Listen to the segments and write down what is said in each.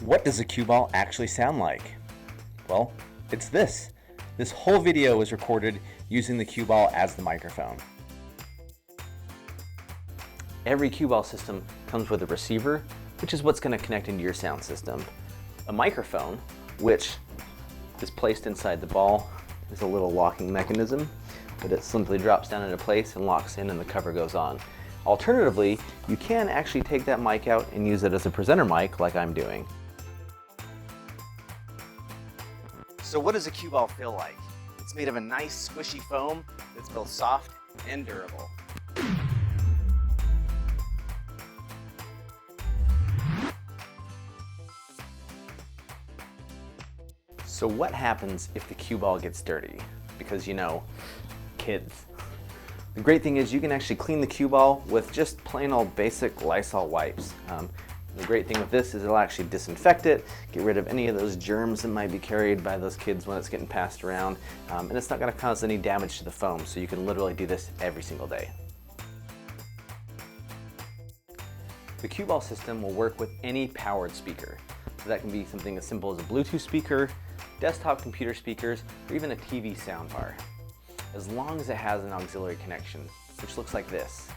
What does a Qball actually sound like? Well, it's this. This whole video was recorded using the Qball as the microphone. Every Qball system comes with a receiver, which is what's going to connect into your sound system. A microphone, which is placed inside the ball, is a little locking mechanism, but it simply drops down into place and locks in and the cover goes on. Alternatively, you can actually take that mic out and use it as a presenter mic like I'm doing. So what does a Qball feel like? It's made of a nice squishy foam that's both soft and durable. So what happens if the Qball gets dirty? Because you know, kids. The great thing is you can actually clean the Qball with just plain old basic Lysol wipes. The great thing with this is it'll actually disinfect it, get rid of any of those germs that might be carried by those kids when it's getting passed around, and it's not going to cause any damage to the foam, so you can literally do this every single day. The Qball system will work with any powered speaker. So that can be something as simple as a Bluetooth speaker, desktop computer speakers, or even a TV soundbar, as long as it has an auxiliary connection, which looks like this.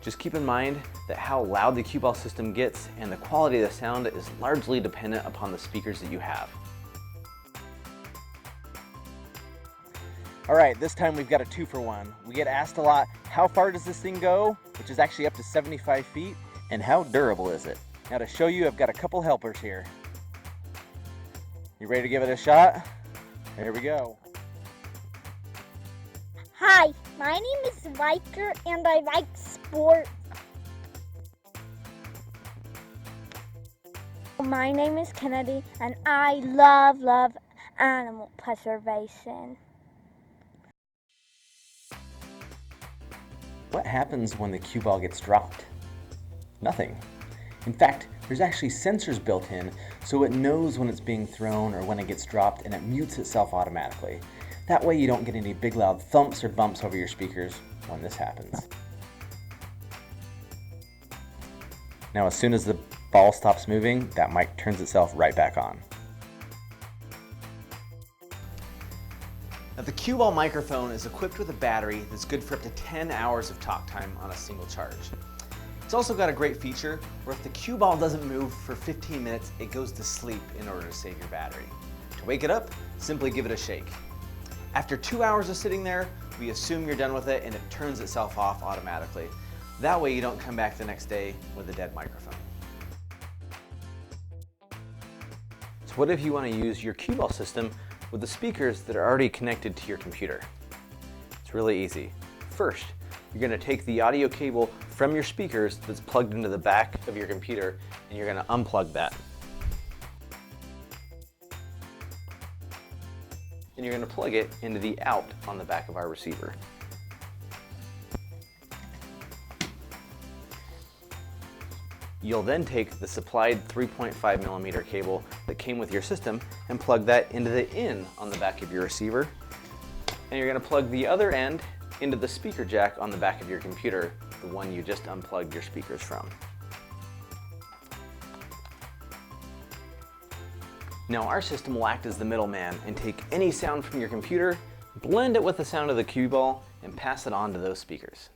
Just keep in mind that how loud the Qball system gets and the quality of the sound is largely dependent upon the speakers that you have. All right, this time we've got a 2-for-1. We get asked a lot, how far does this thing go? Which is actually up to 75 feet, and how durable is it? Now to show you, I've got a couple helpers here. You ready to give it a shot? Here we go. Hi, my name is Viker and I like sports. My name is Kennedy and I love animal preservation. What happens when the Qball gets dropped? Nothing. In fact, there's actually sensors built in so it knows when it's being thrown or when it gets dropped, and it mutes itself automatically. That way you don't get any big loud thumps or bumps over your speakers when this happens. Now as soon as the ball stops moving, that mic turns itself right back on. Now the Qball microphone is equipped with a battery that's good for up to 10 hours of talk time on a single charge. It's also got a great feature where if the Qball doesn't move for 15 minutes, it goes to sleep in order to save your battery. To wake it up, simply give it a shake. After 2 hours of sitting there, we assume you're done with it and it turns itself off automatically. That way you don't come back the next day with a dead microphone. So what if you want to use your Qball system with the speakers that are already connected to your computer? It's really easy. First, you're going to take the audio cable from your speakers that's plugged into the back of your computer and you're going to unplug that. And you're going to plug it into the out on the back of our receiver. You'll then take the supplied 3.5mm cable that came with your system and plug that into the in on the back of your receiver. And you're going to plug the other end into the speaker jack on the back of your computer, the one you just unplugged your speakers from. Now our system will act as the middleman and take any sound from your computer, blend it with the sound of the Qball, and pass it on to those speakers.